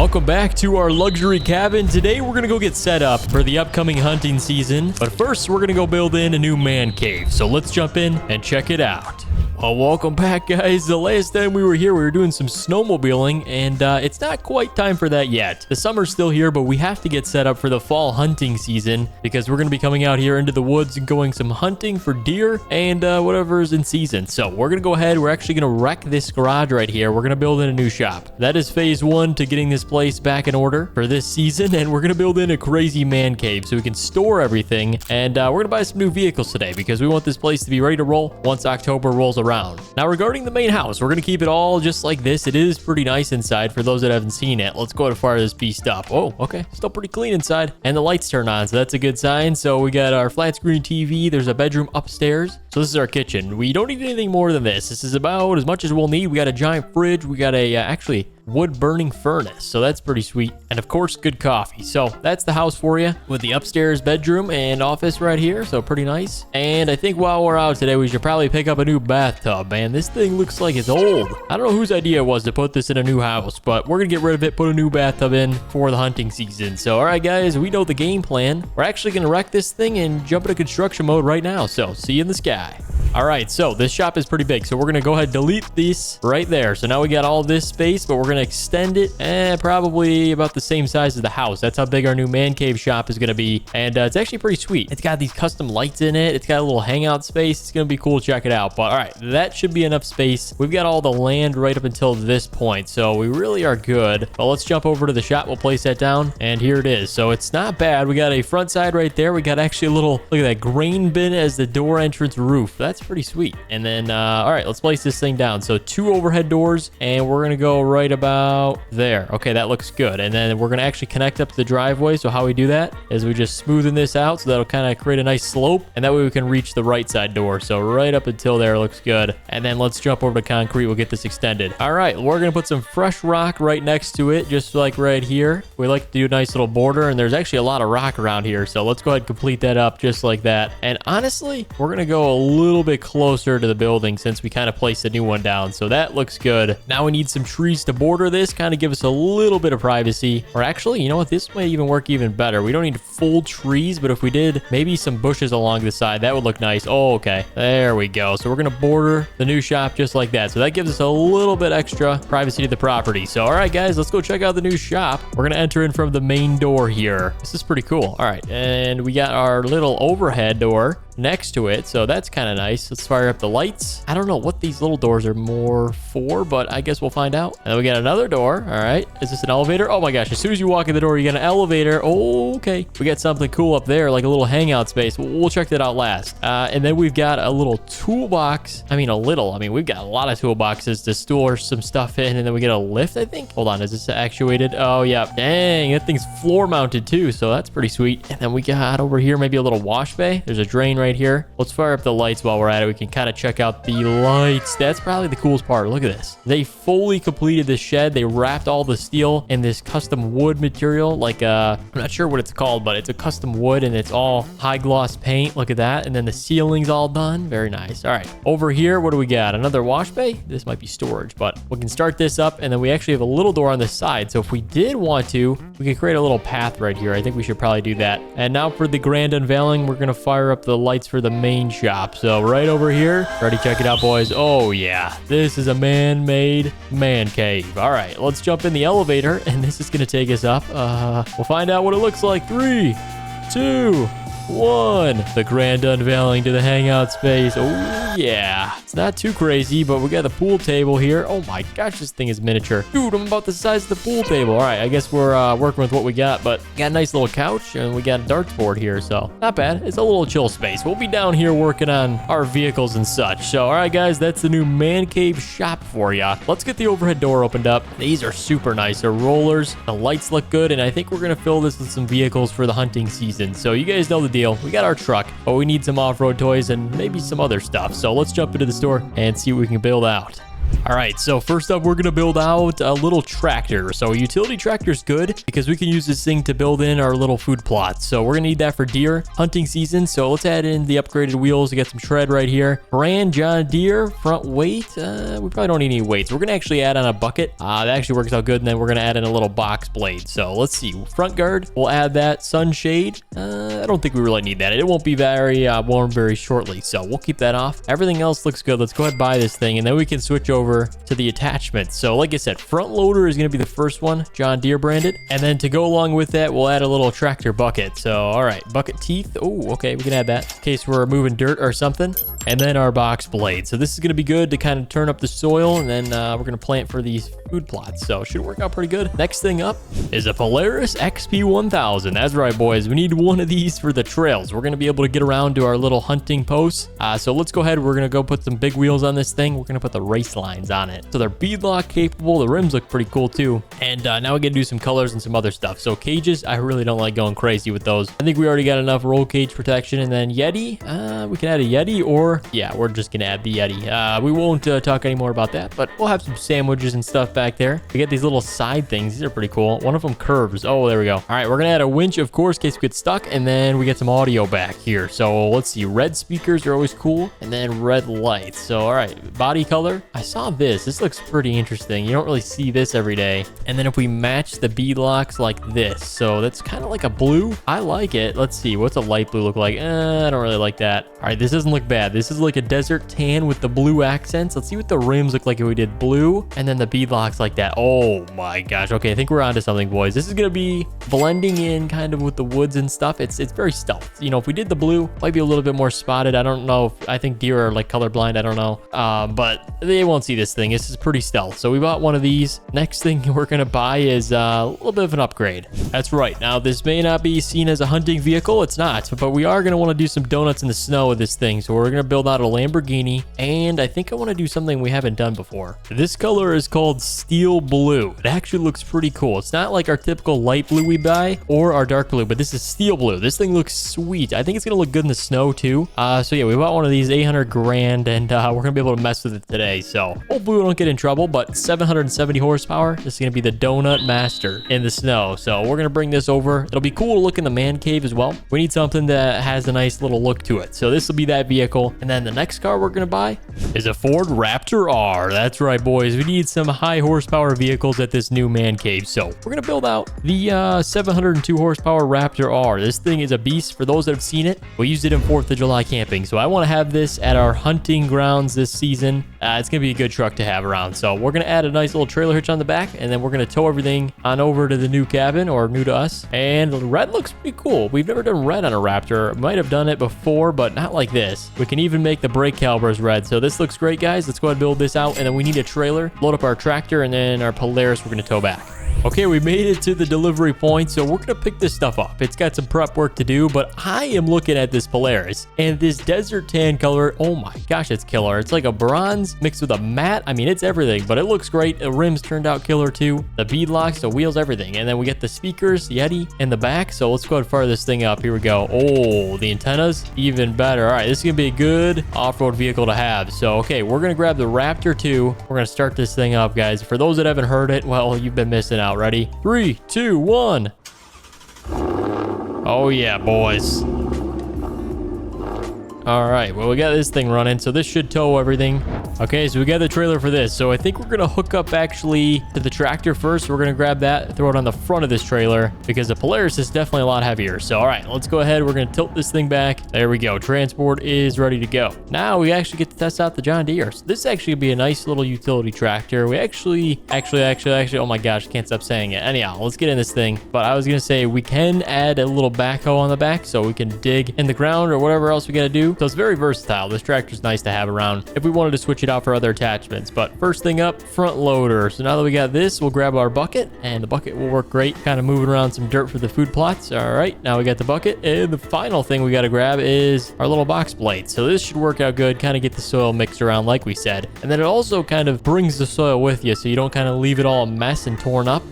Welcome back to our luxury cabin. Today we're gonna go get set up for the upcoming hunting season, but first we're gonna go build in a new man cave. So let's jump in and check it out. Well, welcome back, guys. The last time we were here, we were doing some snowmobiling, and it's not quite time for that yet. The summer's still here, but we have to get set up for the fall hunting season because we're going to be coming out here into the woods and going some hunting for deer and whatever is in season. So we're going to go ahead. We're actually going to wreck this garage right here. We're going to build in a new shop. That is phase one to getting this place back in order for this season, and we're going to build in a crazy man cave so we can store everything, and we're going to buy some new vehicles today because we want this place to be ready to roll once October rolls around. Now, regarding the main house, we're going to keep it all just like this. It is pretty nice inside for those that haven't seen it. Let's go to fire this beast up. Oh, okay. Still pretty clean inside. And the lights turn on, so that's a good sign. So we got our flat screen TV. There's a bedroom upstairs. So this is our kitchen. We don't need anything more than this. This is about as much as we'll need. We got a giant fridge. We got a, actually, wood burning furnace, so that's pretty sweet, and of course good coffee. So that's the house for you, with the upstairs bedroom and office right here, so pretty nice. And I think while we're out today, we should probably pick up a new bathtub. Man, this thing looks like it's old. I don't know whose idea it was to put this in a new house, but we're gonna get rid of it, put a new bathtub in for the hunting season. So all right, guys, we know the game plan. We're actually gonna wreck this thing and jump into construction mode right now, so see you in the sky. All right, so this shop is pretty big, so we're gonna go ahead and delete this right there. So now we got all this space, but we're gonna extend it probably about the same size as the house. That's how big our new man cave shop is gonna be, and it's actually pretty sweet. It's got these custom lights in it. It's got a little hangout space. It's gonna be cool. Check it out. But all right, that should be enough space. We've got all the land right up until this point, so we really are good. But let's jump over to the shop. We'll place that down, and here it is. So it's not bad. We got a front side right there. We got actually a little, look at that, grain bin as the door entrance roof. That's pretty sweet. And then all right, let's place this thing down. So 2 overhead doors, and we're gonna go right about there. Okay, that looks good. And then we're gonna actually connect up to the driveway. So how we do that is we just smoothen this out, so that'll kind of create a nice slope, and that way we can reach the right side door. So right up until there looks good. And then let's jump over to concrete. We'll get this extended. All right, we're gonna put some fresh rock right next to it, just like right here. We like to do a nice little border, and there's actually a lot of rock around here, so let's go ahead and complete that up just like that. And honestly, we're gonna go a little bit closer to the building since we kind of placed a new one down, so that looks good. Now we need some trees to border this, kind of give us a little bit of privacy. Or actually, you know what, this might even work even better. We don't need full trees, but if we did maybe some bushes along the side, that would look nice. Oh, okay, there we go. So we're gonna border the new shop just like that, so that gives us a little bit extra privacy to the property. So all right, guys, let's go check out the new shop. We're gonna enter in from the main door here. This is pretty cool. All right, and we got our little overhead door next to it, so that's kind of nice. Let's fire up the lights. I don't know what these little doors are more for, but I guess we'll find out. And then we got another door. All right, is this an elevator? Oh my gosh, as soon as you walk in the door, you get an elevator. Oh, okay, we got something cool up there, like a little hangout space. We'll check that out last. And then we've got a little toolbox. I mean we've got a lot of toolboxes to store some stuff in, and then we get a lift, I think. Hold on, is this actuated? Oh yeah, dang, that thing's floor mounted too, so that's pretty sweet. And then we got over here maybe a little wash bay. There's a drain right here. Let's fire up the lights while we're at it. We can kind of check out the lights. That's probably the coolest part. Look at this. They fully completed this shed. They wrapped all the steel in this custom wood material, like I'm not sure what it's called, but it's a custom wood, and it's all high gloss paint. Look at that. And then the ceiling's all done. Very nice. All right, over here, what do we got? Another wash bay. This might be storage, but we can start this up, and then we actually have a little door on the side, so if we did want to, we could create a little path right here. I think we should probably do that. And now for the grand unveiling, we're gonna fire up the lights for the main shop. So right over here, ready? Check it out, boys. Oh yeah, this is a man-made man cave. All right, let's jump in the elevator, and this is gonna take us up. We'll find out what it looks like. 3, 2, 1. The grand unveiling to the hangout space. Oh yeah, it's not too crazy, but we got the pool table here. Oh my gosh, this thing is miniature. Dude, I'm about the size of the pool table. All right, I guess we're working with what we got, but we got a nice little couch, and we got a darts board here, so not bad. It's a little chill space. We'll be down here working on our vehicles and such. So all right, guys, that's the new man cave shop for ya. Let's get the overhead door opened up. These are super nice. They're rollers. The lights look good, and I think we're gonna fill this with some vehicles for the hunting season. So you guys know the deal. We got our truck, but we need some off-road toys and maybe some other stuff. So let's jump into the store and see what we can build out. All right, so first up, we're going to build out a little tractor. So a utility tractor is good because we can use this thing to build in our little food plots. So we're going to need that for deer hunting season. So let's add in the upgraded wheels to get some tread right here. Brand John Deere front weight. We probably don't need any weights. We're going to actually add on a bucket. That actually works out good. And then we're going to add in a little box blade. So let's see. Front guard, we'll add that. Sunshade. I don't think we really need that. It won't be very warm very shortly. So we'll keep that off. Everything else looks good. Let's go ahead and buy this thing. And then we can switch over to the attachments. So like I said, front loader is going to be the first one, John Deere branded. And then to go along with that, we'll add a little tractor bucket. So all right, bucket teeth. Oh, okay, we can add that in case we're moving dirt or something. And then our box blade. So this is going to be good to kind of turn up the soil, and then we're going to plant for these food plots. So it should work out pretty good. Next thing up is a Polaris XP1000. That's right, boys. We need one of these for the trails. We're going to be able to get around to our little hunting posts. So let's go ahead. We're going to go put some big wheels on this thing. We're going to put the race lines on it. So they're beadlock capable. The rims look pretty cool too. And now we get to do some colors and some other stuff. So cages, I really don't like going crazy with those. I think we already got enough roll cage protection. And then Yeti, we can add a Yeti, or yeah, we're just going to add the Yeti. We won't talk anymore about that, but we'll have some sandwiches and stuff back there. We get these little side things. These are pretty cool. One of them curves. Oh, there we go. All right, we're going to add a winch, of course, in case we get stuck. And then we get some audio back here. So let's see. Red speakers are always cool. And then red lights. So, all right, body color. I saw this. This looks pretty interesting. You don't really see this every day. And then if we match the beadlocks like this, so that's kind of like a blue. I like it. Let's see. What's a light blue look like? I don't really like that. All right, this doesn't look bad. This is like a desert tan with the blue accents. Let's see what the rims look like if we did blue and then the beadlocks like that. Oh my gosh. Okay, I think we're onto something, boys. This is gonna be blending in kind of with the woods and stuff. It's very stealth. You know, if we did the blue, might be a little bit more spotted. I don't know. I think deer are like colorblind. I don't know. But they won't see this thing. This is pretty stealth. So we bought one of these. Next thing we're gonna buy is a little bit of an upgrade. That's right. Now this may not be seen as a hunting vehicle. It's not, but we are gonna want to do some donuts in the snow with this thing. So we're gonna build out a Lamborghini, and I think I want to do something we haven't done before. This color is called steel blue. It actually looks pretty cool. It's not like our typical light blue we buy or our dark blue, but this is steel blue. This thing looks sweet. I think it's gonna look good in the snow too. So yeah, we bought one of these 800 grand, and we're gonna be able to mess with it today. So hopefully we don't get in trouble, but 770 horsepower. This is gonna be the donut master in the snow. So we're gonna bring this over. It'll be cool to look in the man cave as well. We need something that has a nice little look to it. So this will be that vehicle. And then the next car we're gonna buy is a Ford Raptor R. That's right, boys. We need some high horsepower vehicles at this new man cave. So we're gonna build out the 702 horsepower Raptor R. This thing is a beast. For those that have seen it, we used it in 4th of July camping. So I want to have this at our hunting grounds this season. It's gonna be a good truck to have around. So we're gonna add a nice little trailer hitch on the back, and then we're gonna tow everything on over to the new cabin, or new to us. And red looks pretty cool. We've never done red on a Raptor. Might have done it before, but not like this. We can even make the brake calipers red. So this looks great, guys. Let's go ahead and build this out, and then we need a trailer, load up our tractor, and then our Polaris we're gonna tow back. Okay, we made it to the delivery point, so we're gonna pick this stuff up. It's got some prep work to do, but I am looking at this Polaris and this desert tan color. Oh my gosh, it's killer. It's like a bronze mixed with a matte. I mean, it's everything, but it looks great. The rims turned out killer too. The beadlocks, the wheels, everything. And then we get the speakers, Yeti in the back. So let's go ahead and fire this thing up. Here we go. Oh, the antennas, even better. All right, this is gonna be a good off-road vehicle to have. So, okay, we're gonna grab the Raptor 2. We're gonna start this thing up, guys. For those that haven't heard it, well, you've been missing out. Ready? 3, 2, 1. Oh yeah, boys. All right, well, we got this thing running, so this should tow everything. Okay, so we got the trailer for this. So I think we're gonna hook up actually to the tractor first. We're gonna grab that, throw it on the front of this trailer, because the Polaris is definitely a lot heavier. So all right, let's go ahead. We're gonna tilt this thing back. There we go. Transport is ready to go. Now we actually get to test out the John Deere. So this actually be a nice little utility tractor. We actually, oh my gosh, I can't stop saying it. Anyhow, let's get in this thing. But I was gonna say we can add a little backhoe on the back so we can dig in the ground or whatever else we gotta do. So it's very versatile. This tractor's nice to have around if we wanted to switch it out for other attachments. But first thing up, front loader. So now that we got this, we'll grab our bucket, and the bucket will work great, kind of moving around some dirt for the food plots. All right, now we got the bucket, and the final thing we got to grab is our little box blade. So this should work out good, kind of get the soil mixed around like we said, and then it also kind of brings the soil with you, so you don't kind of leave it all a mess and torn up.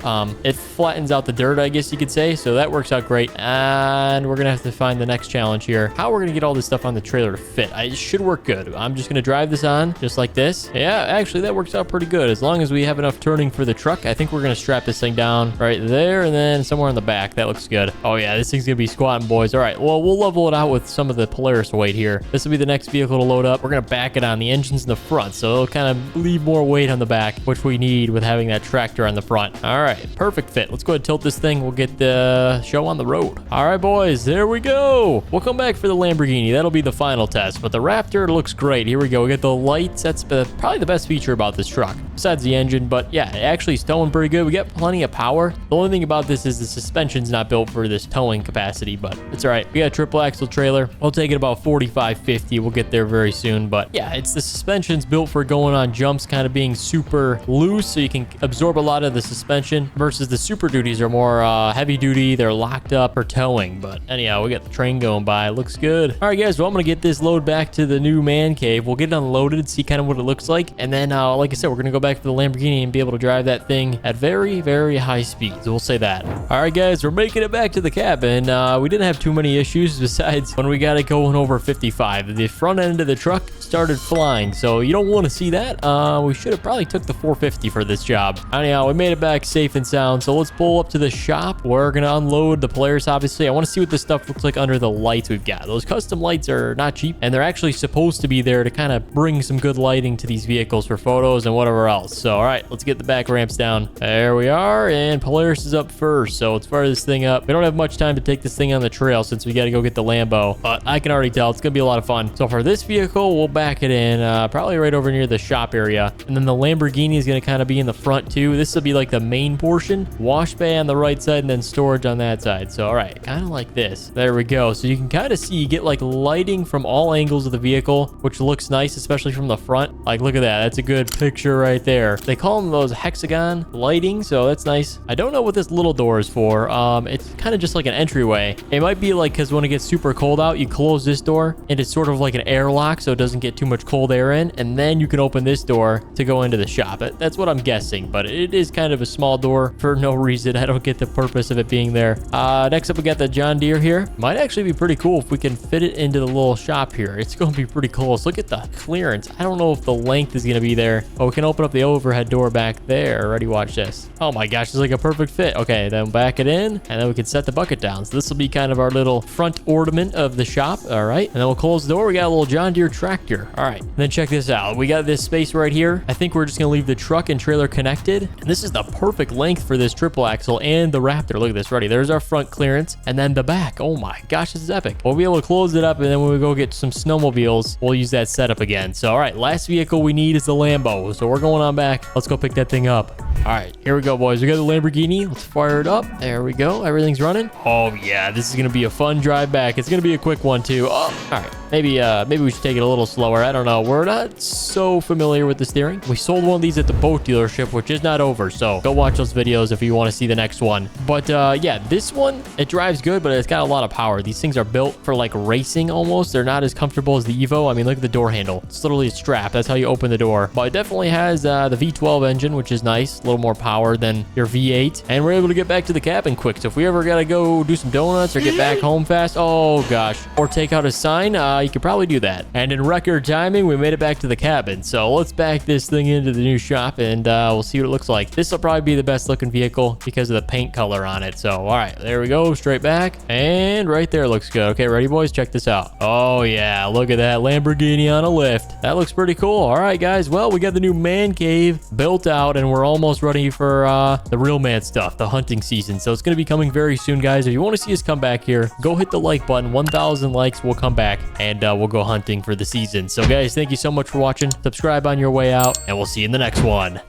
It flattens out the dirt, I guess you could say, so that works out great. And we're gonna have to find the next challenge here, how we're gonna get all this stuff on the trailer to fit. It should work good. I'm just gonna drive this on just like like this. Yeah, actually, that works out pretty good. As long as we have enough turning for the truck, I think we're going to strap this thing down right there and then somewhere in the back. That looks good. Oh, yeah, this thing's going to be squatting, boys. All right, well, we'll level it out with some of the Polaris weight here. This will be the next vehicle to load up. We're going to back it on. The engine's in the front, so it'll kind of leave more weight on the back, which we need with having that tractor on the front. All right, perfect fit. Let's go ahead and tilt this thing. We'll get the show on the road. All right, boys, there we go. We'll come back for the Lamborghini. That'll be the final test, but the Raptor looks great. Here we go. We get the lights. That's probably the best feature about this truck, besides the engine, but yeah, it actually is towing pretty good. We got plenty of power. The only thing about this is the suspension's not built for this towing capacity, but it's all right. We got a triple axle trailer. We'll take it about 45, 50. We'll get there very soon, but yeah, it's the suspension's built for going on jumps, kind of being super loose, so you can absorb a lot of the suspension, versus the Super Duties are more heavy duty. They're locked up for towing, but anyhow, we got the train going by. Looks good. All right, guys, well, I'm gonna get this load back to the new man cave. We'll get it unloaded, see kind of what it looks like, and then like I said, we're gonna go back to the Lamborghini and be able to drive that thing at very, very high speeds. We'll say that. All right, guys, we're making it back to the cabin. We didn't have too many issues besides when we got it going over 55. The front end of the truck started flying, so you don't want to see that. We should have probably took the 450 for this job. Anyhow, we made it back safe and sound, so let's pull up to the shop. We're gonna unload the Polaris, obviously. I want to see what this stuff looks like under the lights we've got. Those custom lights are not cheap, and they're actually supposed to be there to kind of bring some good lighting to these vehicles for photos and whatever else. So all right, let's get the back ramps down. There we are, and Polaris is up first, so let's fire this thing up. We don't have much time to take this thing on the trail since we got to go get the Lambo, but I can already tell it's gonna be a lot of fun. So for this vehicle, we'll back it in probably right over near the shop area, and then the Lamborghini is gonna kind of be in the front too. This will be like the main portion, wash bay on the right side, and then storage on that side. So all right, kind of like this. There we go. So you can kind of see, you get like lighting from all angles of the vehicle, which looks nice, especially from the front. Like, look at that. That's a good picture right there. They call them those hexagon lighting, so that's nice. I don't know what this little door is for. It's kind of just like an entryway. It might be like, because when it gets super cold out, you close this door and it's sort of like an airlock, so it doesn't get too much cold air in, and then you can open this door to go into the shop. That's what I'm guessing, but it is kind of a small door for no reason. I don't get the purpose of it being there. Next up, we got the John Deere here. Might actually be pretty cool if we can fit it into the little shop here. It's going to be pretty close. Look at the clearance. I don't know if the length is going to be there, but we can open up the overhead door back there. Ready? Watch this. Oh my gosh, it's like a perfect fit. Okay, then back it in, and then we can set the bucket down. So this will be kind of our little front ornament of the shop. All right, and then we'll close the door. We got a little John Deere tractor. All right, and then check this out. We got this space right here. I think we're just going to leave the truck and trailer connected, and this is the perfect length for this triple axle and the Raptor. Look at this. Ready? There's our front clearance, and then the back. Oh my gosh, this is epic. We'll be able to close it up, and then when we go get some snowmobiles, we'll use that setup again. So all right, last vehicle we need is the Lambo, so we're going on back. Let's go pick that thing up. All right, here we go, boys. We got the Lamborghini. Let's fire it up. There we go. Everything's running. Oh yeah, this is gonna be a fun drive back. It's gonna be a quick one too. Oh, all right. Maybe we should take it a little slower. I don't know. We're not so familiar with the steering. We sold one of these at the boat dealership, which is not over. So go watch those videos if you want to see the next one. But yeah, this one, it drives good, but it's got a lot of power. These things are built for like racing almost. They're not as comfortable as the Evo. I mean, look at the door handle. It's literally a strap. That's how you open the door. But it definitely has the V12 engine, which is nice. A little more power than your V8. And we're able to get back to the cabin quick. So if we ever got to go do some donuts or get back home fast, oh gosh, or take out a sign, you could probably do that. And in record timing, we made it back to the cabin. So let's back this thing into the new shop, and we'll see what it looks like. This will probably be the best looking vehicle because of the paint color on it. So all right, there we go, straight back, and right there looks good. Okay, ready, boys? Check this out. Oh yeah, look at that Lamborghini on a lift. That looks pretty cool. All right, guys, well, we got the new man cave built out, and we're almost ready for the real man stuff, the hunting season. So it's going to be coming very soon, guys. If you want to see us come back here, go hit the like button. 1,000 likes, we'll come back, and we'll go hunting for the season. So guys, thank you so much for watching. Subscribe on your way out, and we'll see you in the next one.